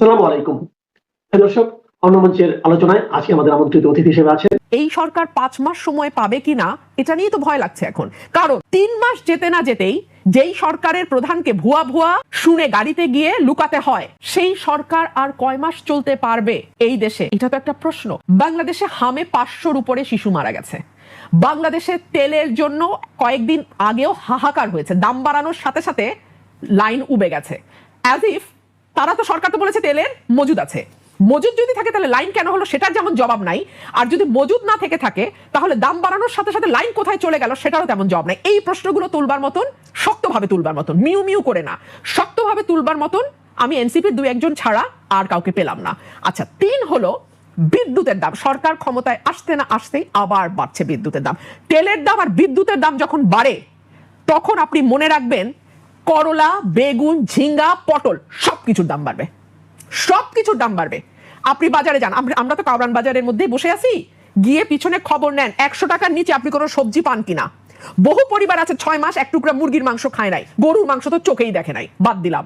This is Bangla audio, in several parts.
আসসালামু আলাইকুম। দর্শক, অন্য মঞ্চের আলোচনায় আজকে আমাদের আমন্ত্রিত অতিথি হিসেবে আছেন। এই সরকার ৫ মাস সময় পাবে কিনা এটা নিয়ে তো ভয় লাগছে এখন, কারণ ৩ মাস যেতে না যেতেই যেই সরকারের প্রধানকে ভুয়া ভুয়া শুনে গাড়িতে গিয়ে লুকাতে হয়, সেই সরকার আর কয় মাস চলতে পারবে এই দেশে? এটা তো একটা প্রশ্ন। বাংলাদেশে হামে ৫০০-র উপরে শিশু মারা গেছে। বাংলাদেশে তেলের জন্য কয়েকদিন আগেও হাহাকার হয়েছে, দাম বাড়ানোর সাথে সাথে লাইন উবে গেছে। অ্যাজ ইফ তারা তো, সরকার তো বলেছে তেলের মজুদ আছে, মজুদ যদি থাকে তাহলে লাইন কেন হলো সেটার যেমন জবাব নাই, আর যদি মজুদ না থেকে থাকে তাহলে দাম বাড়ানোর সাথে সাথে লাইন কোথায় চলে গেল সেটারও তেমন জবাব নাই। এই প্রশ্নগুলো তুলবার মতন, শক্তভাবে তুলবার মতন, মিউ মিউ করে না, শক্তভাবে তুলবার মতন আমি এনসিপির ২-১ জন ছাড়া আর কাউকে পেলাম না। আচ্ছা, ৩ হলো বিদ্যুতের দাম। সরকার ক্ষমতায় আসতে না আসতেই আবার বাড়ছে বিদ্যুতের দাম। তেলের দাম আর বিদ্যুতের দাম যখন বাড়ে তখন আপনি মনে রাখবেন করলা, বেগুন, ঝিঙ্গা, পটল সবকিছুর দাম বাড়বে, সবকিছুর দাম বাড়বে। আপনি বাজারে যান, আমরা তো কাউরান বাজারের মধ্যেই বসে আছি, গিয়ে পিছনে খবর নেন ১০০ টাকার নিচে আপনি কোনো সবজি পান কিনা। বহু পরিবার আছে ৬ মাস এক টুকরা মুরগির মাংস খায় নাই, গরুর মাংস তো চোখেই দেখে নাই, বাদ দিলাম।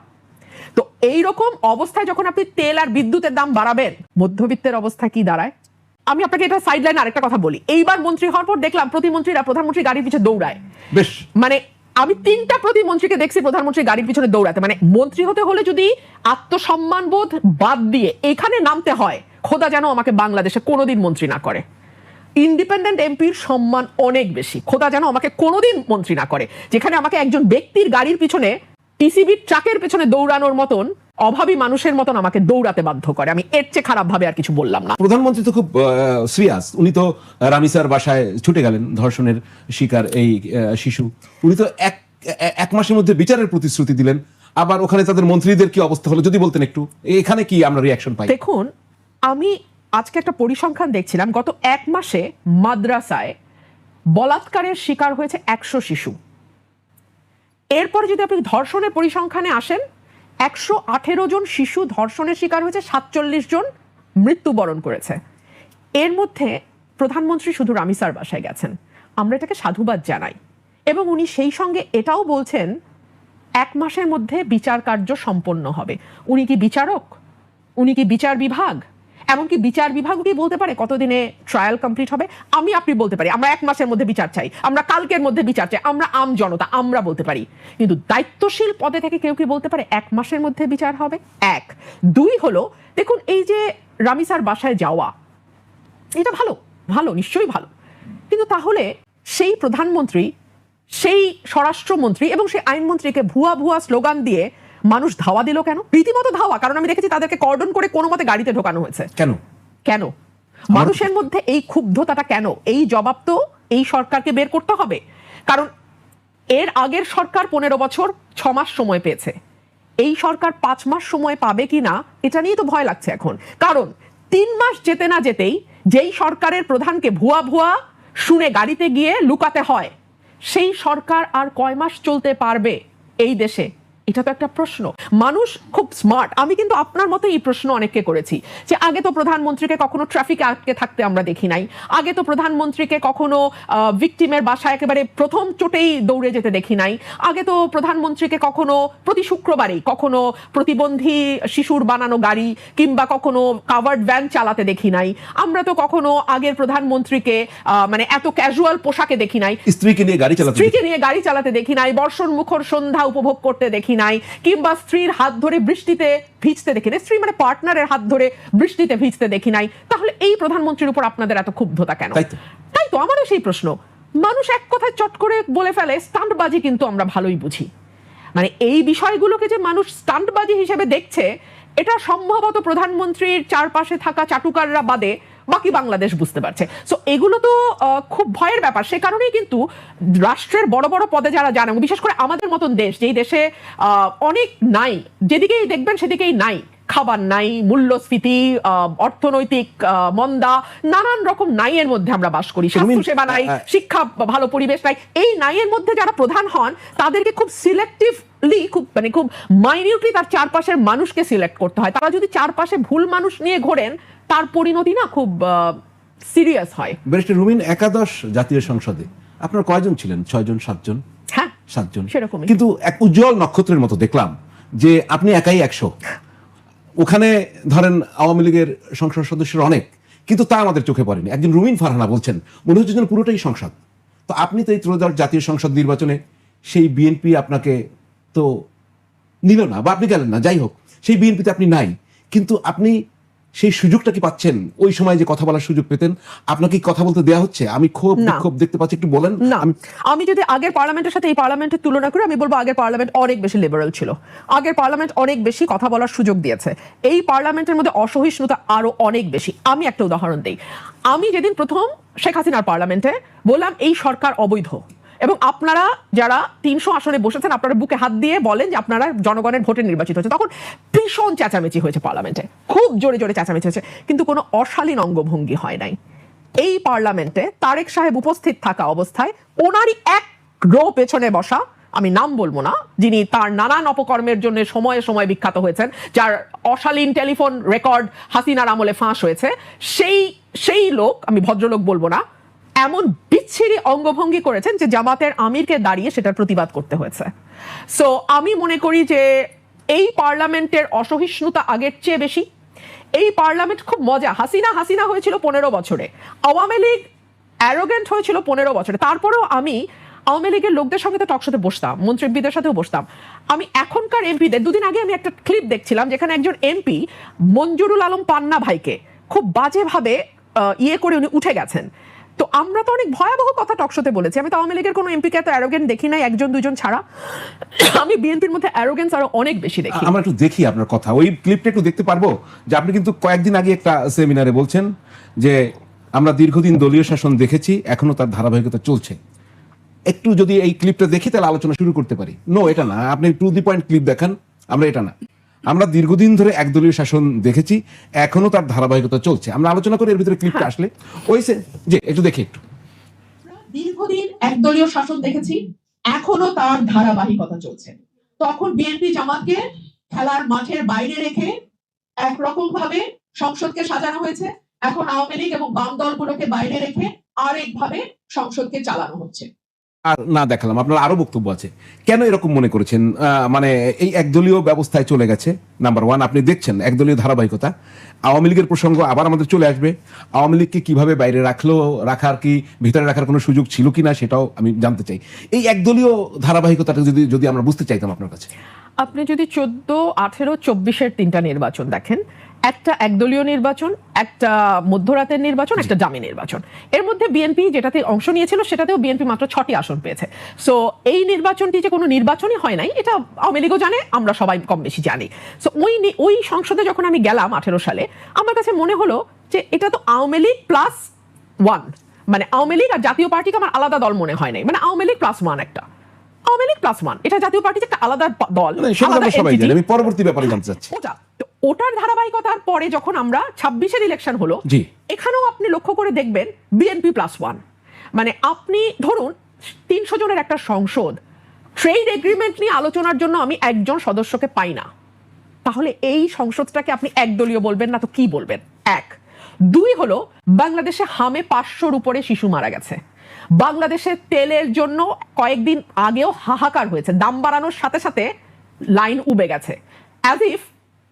তো এইরকম অবস্থায় যখন আপনি তেল আর বিদ্যুতের দাম বাড়াবেন, মধ্যবিত্তের অবস্থা কি দাঁড়ায়? আমি আপনাকে এটা সাইডলাইন আরেকটা কথা বলি। এইবার মন্ত্রী হওয়ার পর দেখলাম প্রতিমন্ত্রীরা প্রধানমন্ত্রী গাড়ির পিছনে দৌড়ায়। বেশ, মানে আমি ৩টা প্রতিমন্ত্রীকে দেখছি প্রধানমন্ত্রী গাড়ির পিছনে দৌড়াতে। মানে মন্ত্রী হতে হলে যদি আত্মসম্মান বোধ বাদ দিয়ে এখানে নামতে হয়, খোদা যেন আমাকে বাংলাদেশে কোনোদিন মন্ত্রী না করে। ইন্ডিপেন্ডেন্ট এমপির সম্মান অনেক বেশি, খোদা যেন আমাকে কোনোদিন মন্ত্রী না করে, যেখানে আমাকে একজন ব্যক্তির গাড়ির পিছনে, টিসিবির ট্রাকের পেছনে দৌড়ানোর মতন, অভাবী মানুষের মতন আমাকে দৌড়াতে বাধ্য করে। আমি এর চেয়ে খারাপ ভাবে আর কিছু বললাম না। প্রধানমন্ত্রী তো খুব সিরিয়াস, উনি তো রামিসার বাসায় ছুটে গেলেন, ধর্ষণের শিকার এই শিশু। উনি তো এক মাসের মধ্যে বিচারের প্রতিশ্রুতি দিলেন, আবার ওখানে তাদের মন্ত্রীদের কি অবস্থা হলো যদি বলতেন একটু, এখানে কি আমরা রিঅ্যাকশন পাই? দেখুন, আমি আজকে একটা পরিসংখ্যান দেখছিলাম, গত ১ মাসে মাদ্রাসায় বলাৎকারের শিকার হয়েছে ১০০ শিশু। এরপরে যদি আপনি ধর্ষণের পরিসংখ্যানে আসেন, ১১৮ জন শিশু ধর্ষণের শিকার হয়েছে, ৪৭ জন মৃত্যুবরণ করেছে। এর মধ্যে প্রধানমন্ত্রী শুধু রামিসার বাসায় গেছেন, আমরা এটাকে সাধুবাদ জানাই। এবং উনি সেই সঙ্গে এটাও বলছেন ১ মাসের মধ্যে বিচার কার্য সম্পন্ন হবে। উনি কি বিচারক? উনি কি বিচার বিভাগ? এমনকি বিচার বিভাগ কি বলতে পারে কতদিনে ট্রায়াল কমপ্লিট হবে? আপনি বলতে পারি আমরা ১ মাসের মধ্যে বিচার চাই, আমরা কালকের মধ্যে বিচার চাই, আমরা আম জনতা আমরা বলতে পারি। কিন্তু দায়িত্বশীল পদে থেকে কেউ কি বলতে পারে ১ মাসের মধ্যে বিচার হবে? ১। ২ হলো, দেখুন এই যে রামিসার বাসায় যাওয়া, এটা ভালো, ভালো, নিশ্চয়ই ভালো। কিন্তু তাহলে সেই প্রধানমন্ত্রী, সেই স্বরাষ্ট্রমন্ত্রী এবং সেই আইনমন্ত্রীকে ভুয়া ভুয়া স্লোগান দিয়ে মানুষ ধাওয়া দিল কেন? রীতিমতো ধাওয়া, কারণ আমি দেখেছি তাদেরকে কর্ডন করে কোনো মতে গাড়িতে ঢোকানো হয়েছে। কেন? কেন মানুষের মধ্যে এই ক্ষুব্ধতাটা কেন? এই জবাব তো এই সরকারকে বের করতে হবে। কারণ এর আগের সরকার ১৫ বছর ৬ মাস সময় পেয়েছে, এই সরকার ৫ মাস সময় পাবে কিনা এটা নিয়ে তো ভয় লাগছে এখন। কারণ ৩ মাস যেতে না যেতেই যেই সরকারের প্রধানকে ভুয়া ভুয়া শুনে গাড়িতে গিয়ে লুকাতে হয়, সেই সরকার আর কয় মাস চলতে পারবে এই দেশে? এটা তো একটা প্রশ্ন। মানুষ খুব স্মার্ট। আমি কিন্তু আপনার মতো এই প্রশ্ন অনেককে করেছি যে আগে তো প্রধানমন্ত্রীকে কখনো ট্রাফিকে আটকে থাকতে আমরা দেখি নাই, আগে তো প্রধানমন্ত্রীকে কখনো ভিকটিমের বাসায় একেবারে প্রথম চোটেই দৌড়ে যেতে দেখি নাই, আগে তো প্রধানমন্ত্রীকে কখনো প্রতি শুক্রবারেই কখনো প্রতিবন্ধী শিশুর বানানো গাড়ি কিংবা কখনো কাভার্ড ভ্যান চালাতে দেখি নাই, আমরা তো কখনো আগের প্রধানমন্ত্রীকে মানে এত ক্যাজুয়াল পোশাকে দেখি নাই, স্ত্রীকে নিয়ে গাড়ি চালাতে দেখি নাই, বর্ষণ মুখর সন্ধ্যা উপভোগ করতে দেখি নাই, কিংবা স্ত্রীর হাত ধরে বৃষ্টিতে ভিজতে দেখি নাই, স্ত্রী মানে পার্টনারের হাত ধরে বৃষ্টিতে ভিজতে দেখি নাই। তাহলে এই প্রধানমন্ত্রীর উপর আপনাদের এত ক্ষুব্ধতা কেন? তাই তো আমারও সেই প্রশ্ন। মানুষ এক কথায় চট করে বলে ফেলে স্টান্টবাজি, কিন্তু আমরা ভালোই বুঝি। মানে এই বিষয়গুলোকে যে মানুষ স্টান্টবাজি হিসেবে দেখছে, এটা সম্ভবত প্রধানমন্ত্রীর চারপাশে থাকা চাটুকাররা বাদে বাকি বাংলাদেশ বুঝতে পারছে। সো এগুলো তো খুব ভয়ের ব্যাপার। সে কারণেই কিন্তু রাষ্ট্রের বড় বড় পদে যারা জানে, বিশেষ করে আমাদের মতন দেশ, যেই দেশে অনেক নাই, যেদিকেই দেখবেন সেদিকেই নাই, খাবার নাই, মূল্যস্ফীতি, অর্থনৈতিক মন্দা, নানান রকম নাইয়ের মধ্যে আমরা বাস করি, স্বাস্থ্যসেবা নাই, শিক্ষা ভালো পরিবেশ নাই। এই নাইয়ের মধ্যে যারা প্রধান হন তাদেরকে খুব সিলেক্টিভলি, খুব মাইনিউটলি তার চারপাশের মানুষকে সিলেক্ট করতে হয়। তারা যদি চারপাশে ভুল মানুষ নিয়ে ঘোরেন, তার পরিণতি না খুব সিরিয়াস হয়। ব্যারিস্টার রুমিন, একাদশ জাতীয় সংসদে আপনার কয়জন ছিলেন? ৬ জন, ৭ জন? হ্যাঁ, ৭ জন। সেরকমই। কিন্তু এক উজ্জ্বল নক্ষত্রের মতো দেখলাম যে আপনি একাই ১০০। ওখানে ধরেন আওয়ামী লীগের সংসদ সদস্যরা অনেক, কিন্তু তা আমাদের চোখে পড়েনি। একজন রুমিন ফারহানা বলছেন মনে হচ্ছে যেন পুরোটাই সংসদ। তো আপনি তো এই ত্রয়োদশ জাতীয় সংসদ নির্বাচনে সেই বিএনপি আপনাকে তো নিল না, বা আপনি গেলেন না, যাই হোক সেই বিএনপিতে আপনি নাই, কিন্তু আপনি সেই সুযোগটা কি পাচ্ছেন? ওই সময় যে কথা বলার সুযোগ পেতেন, আপনাকে কথা বলতে দেওয়া হচ্ছে? আমি খুব না। বিক্ষোভ দেখতে পাচ্ছি, একটু বলেন। না, আমি যদি আগের পার্লামেন্টের সাথে এই পার্লামেন্টের তুলনা করি, আমি বলবো আগের পার্লামেন্ট অনেক বেশি লিবারেল ছিল। আগের পার্লামেন্ট অনেক বেশি কথা বলার সুযোগ দিয়েছে। এই পার্লামেন্টের মধ্যে অসহিষ্ণুতা আরো অনেক বেশি। আমি একটা উদাহরণ দিই। আমি যেদিন প্রথম শেখ হাসিনার পার্লামেন্টে বললাম এই সরকার অবৈধ, এবং আপনারা যারা 300 আসনে বসেছেন আপনারা বুকে হাত দিয়ে বলেন যে আপনারা জনগণের ভোটে নির্বাচিত হয়েছে, তখন ভীষণ চেঁচামেচি হয়েছে পার্লামেন্টে, খুব জোরে জোরে চেঁচামেচি হয়েছে, কিন্তু কোনো অশালীন অঙ্গভঙ্গি হয় নাই। এই পার্লামেন্টে তারেক সাহেব উপস্থিত থাকা অবস্থায় ওনারই এক রো পেছনে বসা, আমি নাম বলবো না, যিনি তার নানান অপকর্মের জন্য সময়ে সময় বিখ্যাত হয়েছেন, যার অশালীন টেলিফোন রেকর্ড হাসিনার আমলে ফাঁস হয়েছে, সেই লোক, আমি ভদ্রলোক বলবো না, এমন বিচ্ছিরি অঙ্গভঙ্গি করেছেন যে জামাতের আমিরকে দাঁড়িয়ে সেটার প্রতিবাদ করতে হয়েছে। সো আমি মনে করি যে এই পার্লামেন্টের অসহিষ্ণুতা আগের চেয়ে বেশি। এই পার্লামেন্ট খুব মজা। হাসিনা হয়েছিল 15 বছরে, আওয়ামী লীগ অ্যারোগেন্ট হয়েছিল 15 বছরে। তারপরেও আমি আওয়ামী লীগের লোকদের সঙ্গে তো টকশোতে বসতাম, মন্ত্রীদের সাথেও বসতাম। আমি এখনকার এমপিদের, দুদিন আগে আমি একটা ক্লিপ দেখছিলাম যেখানে একজন এমপি মঞ্জুরুল আলম পান্না ভাইকে খুব বাজেভাবে ইয়ে করে উনি উঠে গেছেন। তো আমরা তো অনেক ভয়াবহ কথা টকশোতে বলেছি। আমি তো আওয়ামী লীগের কোনো এমপিকে এত অ্যারোগেন্ট দেখি নাই, একজন দুজন ছাড়া। আমি বিএনপির মধ্যে অ্যারোগেন্স আরো অনেক বেশি দেখি। আমরা একটু দেখি আপনার কথা, ওই ক্লিপটা একটু দেখতে পারবো? যে আপনি কিন্তু কয়েকদিন আগে একটা সেমিনারে বলছেন যে আমরা দীর্ঘদিন দলীয় শাসন দেখেছি, এখনো তার ধারাবাহিকতা চলছে। একটু যদি এই ক্লিপটা দেখি তাহলে আলোচনা শুরু করতে পারি। নো, এটা না, আপনি টু দি পয়েন্ট ক্লিপ দেখান। আমরা এটা না, আমরা দীর্ঘদিন ধরে একদলীয় শাসন দেখেছি, এখনো তার ধারাবাহিকতা চলছে। আমরা আলোচনা করি এর ভিতরে ক্লিপটা আসলে ওই যে একটু দেখি একটু। দীর্ঘদিন একদলীয় শাসন দেখেছি, এখনো তার ধারাবাহিকতা চলছে। তখন বিএনপি জামাতকে খেলার মাঠের বাইরে রেখে একরকম ভাবে সংসদকে সাজানো হয়েছে, এখন আওয়ামী লীগ এবং বাম দলগুলোকে বাইরে রেখে আরেকভাবে সংসদকে চালানো হচ্ছে। আর না দেখালাম, আপনার আরো বক্তব্য আছে। কেন এরকম মনে করেছেন? মানে এই একদলীয় ব্যবস্থায় চলে গেছে। নাম্বার ওয়ান, আপনি দেখছেন একদলীয় ধারাবাহিকতা। আওয়ামী লীগের প্রসঙ্গ আবার আমাদের চলে আসবে। আওয়ামী লীগকে কিভাবে বাইরে রাখার কি ভিতরে রাখার কোনো সুযোগ ছিল কিনা সেটাও আমি জানতে চাই। এই একদলীয় ধারাবাহিকতাটা যদি আমরা বুঝতে চাইতাম আপনার কাছে। আপনি যদি 14, 18, 24-এর 3টা নির্বাচন দেখেন, একটা একদলীয় নির্বাচন, একটা মধ্যরাতের নির্বাচন, একটা জামি নির্বাচন। এর মধ্যে বিএনপি যেটাতে অংশ নিয়েছিল সেটাতেও বিএনপি মাত্র 6টি আসন পেয়েছে। সো এই নির্বাচনটি যে কোনো নির্বাচনই হয় নাই, এটা আওয়ামী লীগও জানে, আমরা সবাই কম বেশি জানি। সো ওই সংসদে যখন আমি গেলাম 18 সালে, আমার কাছে মনে হলো যে এটা তো আওয়ামী লীগ +1, মানে আওয়ামী লীগ আর জাতীয় পার্টিকে আমার আলাদা দল মনে হয় নাই, মানে আওয়ামী লীগ +1 একটা, আওয়ামী লীগ +1, এটা জাতীয় পার্টি একটা আলাদা দল, আলাদা সবাই entity। জানে, আমি পরবর্তী ব্যাপারে জানতে চাচ্ছি। ওটার ধারাবাহিকতার পরে যখন আমরা 26-এর ইলেকশন হলো, জি, এখানেও আপনি লক্ষ্য করে দেখবেন বিএনপি +1। মানে আপনি ধরুন 300 জনের একটা সংসদ, ট্রেড এগ্রিমেন্ট নিয়ে আলোচনার জন্য আমি একজন সদস্যকে পাই না, তাহলে এই সংসদটাকে আপনি একদলীয় বলবেন না তো কি বলবেন? 1, 2 হলো বাংলাদেশে হামে 500-র উপরে শিশু মারা গেছে। বাংলাদেশে তেলের জন্য কয়েকদিন আগেও হাহাকার হয়েছে, দাম বাড়ানোর সাথে সাথে লাইন উবে গেছে। অ্যাজ ইফ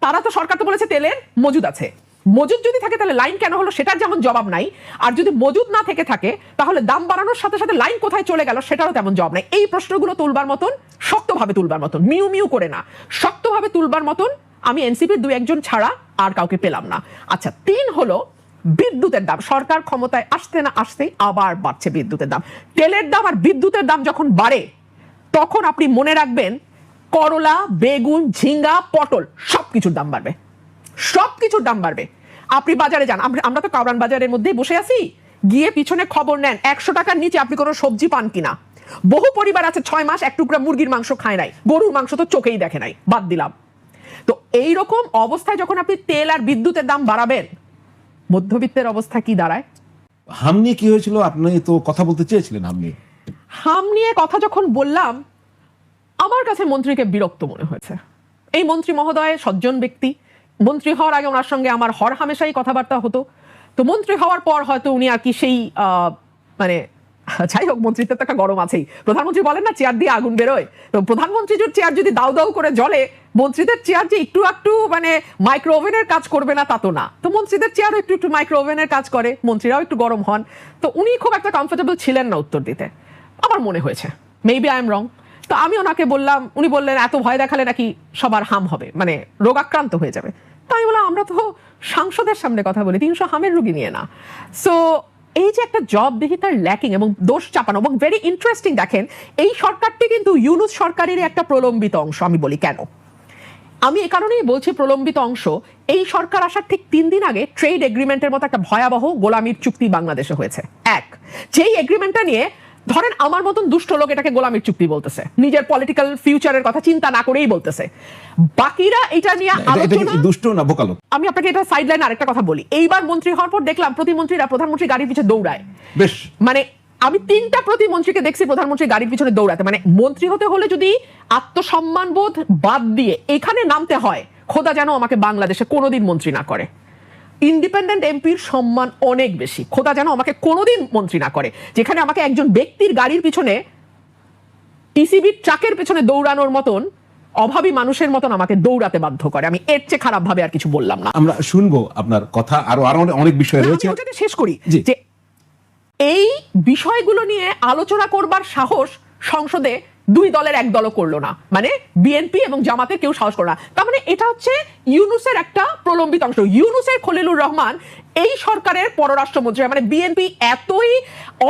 তারা তো, সরকার তো বলেছে তেলের মজুদ আছে, মজুদ যদি থাকে তাহলে লাইন কেন হলো সেটার যেমন জবাব নাই, আর যদি মজুদ না থেকে থাকে তাহলে দাম বাড়ানোর সাথে সাথে লাইন কোথায় চলে গেল সেটারও তেমন জবাব নাই। এই প্রশ্নগুলো তুলবার মতন, শক্তভাবে তুলবার মতন, মিউ মিউ করে না, শক্তভাবে তুলবার মতন আমি এনসিপির 2-1 ছাড়া আর কাউকে পেলাম না। আচ্ছা, 3 হলো বিদ্যুতের দাম। সরকার ক্ষমতায় আসতে না আসতেই আবার বাড়ছে বিদ্যুতের দাম। তেলের দাম আর বিদ্যুতের দাম যখন বাড়ে তখন আপনি মনে রাখবেন করলা, বেগুন, ঝিঙ্গা, পটল সবকিছুর দাম বাড়বে, সবকিছুর দাম বাড়বে। আপনি বাজারে যান, আমরা তো কারওয়ান বাজারের মধ্যেই বসে আছি, গিয়ে পিছনে খবর নেন 100 টাকার নিচে আপনি কোনো সবজি পান কিনা। বহু পরিবার আছে 6 মাস এক টুকরা মুরগির মাংস খায় নাই, গরুর মাংস তো চোখেই দেখে নাই, বাদ দিলাম। তো এইরকম অবস্থায় যখন আপনি তেল আর বিদ্যুতের দাম বাড়াবেন, মধ্যবিত্তের অবস্থা কি দাঁড়ায়? হাম নিয়ে কি হয়েছিল? আপনি তো কথা বলতে চেয়েছিলেন হাম নিয়ে। হাম নিয়ে কথা যখন বললাম, আমার কাছে মন্ত্রীকে বিরক্ত মনে হয়েছে। এই মন্ত্রী মহোদয় সজ্জন ব্যক্তি, মন্ত্রী হওয়ার আগে ওনার সঙ্গে আমার হর হামেশাই কথাবার্তা হতো। তো মন্ত্রী হওয়ার পর হয়তো উনি আর কি সেই মানে যাই হোক, মন্ত্রিত্বের তো একটা গরম আছেই। প্রধানমন্ত্রী বলেন না চেয়ার দিয়ে আগুন বেরোয়, তো প্রধানমন্ত্রীর চেয়ার যদি দাউ দাউ করে জ্বলে, মন্ত্রীদের চেয়ার যে একটু একটু মানে মাইক্রো ওভেনের কাজ করবে না তা তো না। তো মন্ত্রীদের চেয়ারও একটু একটু মাইক্রো ওভেনের কাজ করে, মন্ত্রীরাও একটু গরম হন। তো উনি খুব একটা কমফোর্টেবল ছিলেন না উত্তর দিতে, আমার মনে হয়েছে। মেবি আই এম রং। তো আমি ওনাকে বললাম, উনি বললেন এত ভয় দেখালে নাকি সবার হাম হবে, মানে রোগাক্রান্ত হয়ে যাবে। তো আমি বললাম আমরা তো সাংসদের সামনে কথা বলি, 300 হামের রুগী নিয়ে না। সো এই যে একটা জব দেখি তার ল্যাকিং এবং দোষ চাপানো, এবং ভেরি ইন্টারেস্টিং দেখেন এই সরকারটি কিন্তু ইউনূস সরকারের একটা প্রলম্বিত অংশ। আমি বলি কেন, আমি এ কারণেই বলছি প্রলম্বিত অংশ। এই সরকার আসার ঠিক 3 দিন আগে ট্রেড এগ্রিমেন্টের মতো একটা ভয়াবহ গোলামির চুক্তি বাংলাদেশে হয়েছে। যেই এগ্রিমেন্টটা নিয়ে ধরেন আমার মতন দুষ্ট লোক এটাকে গোলামির চুক্তি বলতেছে, নিজের পলিটিক্যাল ফিউচারের কথা চিন্তা না করেই বলতেছে। বাকিরা এটা নিয়ে আলোচনা, দুষ্ট না বোকালো। আমি আপনাকে এটা সাইডলাইন আরেকটা কথা বলি। এইবার মন্ত্রী হওয়ার পর দেখলাম প্রতিমন্ত্রীরা প্রধানমন্ত্রী গাড়ির পিছনে দৌড়ায়। বেশ, মানে আমি 3টা প্রতিমন্ত্রীকে দেখছি প্রধানমন্ত্রী গাড়ির পিছনে দৌড়াতে। মানে মন্ত্রী হতে হলে যদি আত্মসম্মান বোধ বাদ দিয়ে এখানে নামতে হয়, খোদা যেন আমাকে বাংলাদেশে কোনোদিন মন্ত্রী না করে। ইন্ডিপেন্ডেন্ট এমপির সম্মান অনেক বেশি, খোদা যেন আমাকে কোনোদিন মন্ত্রী না করে, যেখানে আমাকে একজন ব্যক্তির গাড়ির পিছনে টিসিবির ট্রাকের পিছনে দৌড়ানোর মতন অভাবী মানুষের মতন আমাকে দৌড়াতে বাধ্য করে। আমি এর চেয়ে খারাপ ভাবে আর কিছু বললাম না। আমরা শুনবো আপনার কথা, আরো আরো অনেক বিষয় রয়েছে। আমি ওটাতে শেষ করি জি। যে এই বিষয়গুলো নিয়ে আলোচনা করবার সাহস সংসদে 2 দলের 1 দলও করলো না, মানে বিএনপি এবং জামাতের কেউ সাহস করলো না। তার মানে এটা হচ্ছে ইউনূসের একটা প্রলম্বিত অংশ। ইউনূসের খলিলুর রহমান এই সরকারের পররাষ্ট্রমন্ত্রী, মানে বিএনপি এতই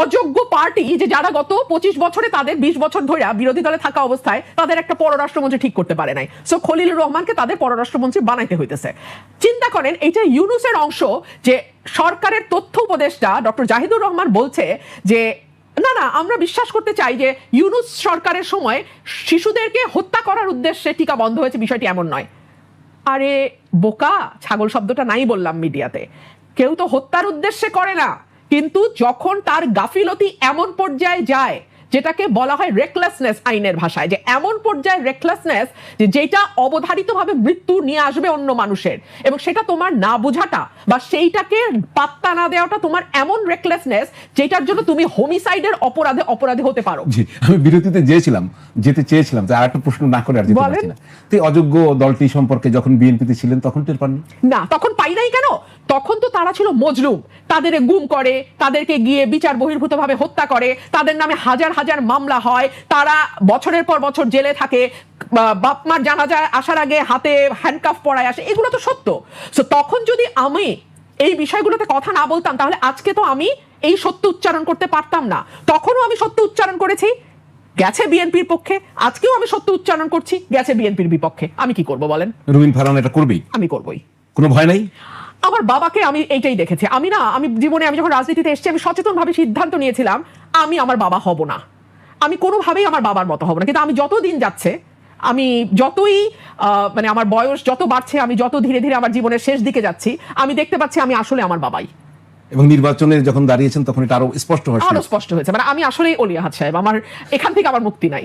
অযোগ্য পার্টি যে যারা গত 25 বছরে তাদের 20 বছর ধরে বিরোধী দলে থাকা অবস্থায় তাদের একটা পররাষ্ট্রমন্ত্রী ঠিক করতে পারে নাই। সো খলিলুর রহমানকে তাদের পররাষ্ট্রমন্ত্রী বানাইতে হইতেছে। চিন্তা করেন এটা ইউনূসের অংশ যে সরকারের তথ্য উপদেষ্টা ডক্টর জাহিদুর রহমান বলছে যে না না আমরা বিশ্বাস করতে চাই যে ইউনূস সরকারের সময় শিশুদেরকে হত্যা করার উদ্দেশ্যে টিকা বন্ধ হয়েছে, বিষয়টি এমন নয়। আরে বোকা, ছাগল শব্দটা নাই বললাম মিডিয়াতে। কেউ তো হত্যার উদ্দেশ্যে করে না, কিন্তু যখন তার গাফিলতি এমন পর্যায়ে যায় যেটাকে বলা হয় রেকলেসনেস আইনের ভাষায়, যে এমন পর্যায়ে রেকলেসনেস যে যেটা অবধারিতভাবে মৃত্যু নিয়ে আসবে অন্য মানুষের, এবং সেটা তোমার না বোঝাটা বা সেইটাকে পাত্তা না দেওয়াটা তোমার এমন রেকলেসনেস যেটার জন্য তুমি হোমিসাইডের অপরাধী হতে পারো। জি, আমি বিরতিতে যেতে চেয়েছিলাম, আর একটা প্রশ্ন না করে আর যেতে পারছি না। তো অযোগ্য দলটি সম্পর্কে যখন বিএনপিতে ছিলেন তখন টের পাননি? না, তখন পাই নাই। কেন? তখন তো তারা ছিল মজলুম, তাদের গুম করে, তাদেরকে গিয়ে বিচার বহির্ভূতভাবে হত্যা করে, তাদের নামে হাজার হাজার মামলা হয়, তারা বছরের পর বছর জেলে থাকে, বাপ মার জানাজায় আসার আগে হাতে হ্যান্ডকাফ পরায় আসে, এগুলো তো সত্য। সো তখন যদি আমি এই বিষয়গুলোতে কথা না বলতাম তাহলে আজকে তো আমি এই সত্য উচ্চারণ করতে পারতাম না। তখনও আমি সত্য উচ্চারণ করেছি, গেছে বিএনপির পক্ষে, আজকেও আমি সত্য উচ্চারণ করছি, গেছে বিএনপির বিপক্ষে। আমি কি করব বলেন? রুমিন ফারহান এটা করবেই, আমি করবই, কোনো ভয় নাই। আমার বাবাকে আমি এইটাই দেখেছি। আমি জীবনে আমি যখন রাজনীতিতে এসেছি আমি সচেতনভাবে সিদ্ধান্ত নিয়েছিলাম আমি আমার বাবা হব না, আমি কোনোভাবেই আমার বাবার মতো হব না। কিন্তু আমি যত দিন যাচ্ছে, আমি যতই মানে আমার বয়স যত বাড়ছে, আমি যত ধীরে ধীরে আমার জীবনের শেষ দিকে যাচ্ছি, আমি দেখতে পাচ্ছি আমি আসলে আমার বাবাই। এবং নির্বাচনে যখন দাঁড়িয়েছেন তখন এটা আরো স্পষ্ট হয়েছে। মানে আমি আসলেই অলি আহাদ সাহেব, আমার এখান থেকে আমার মুক্তি নাই।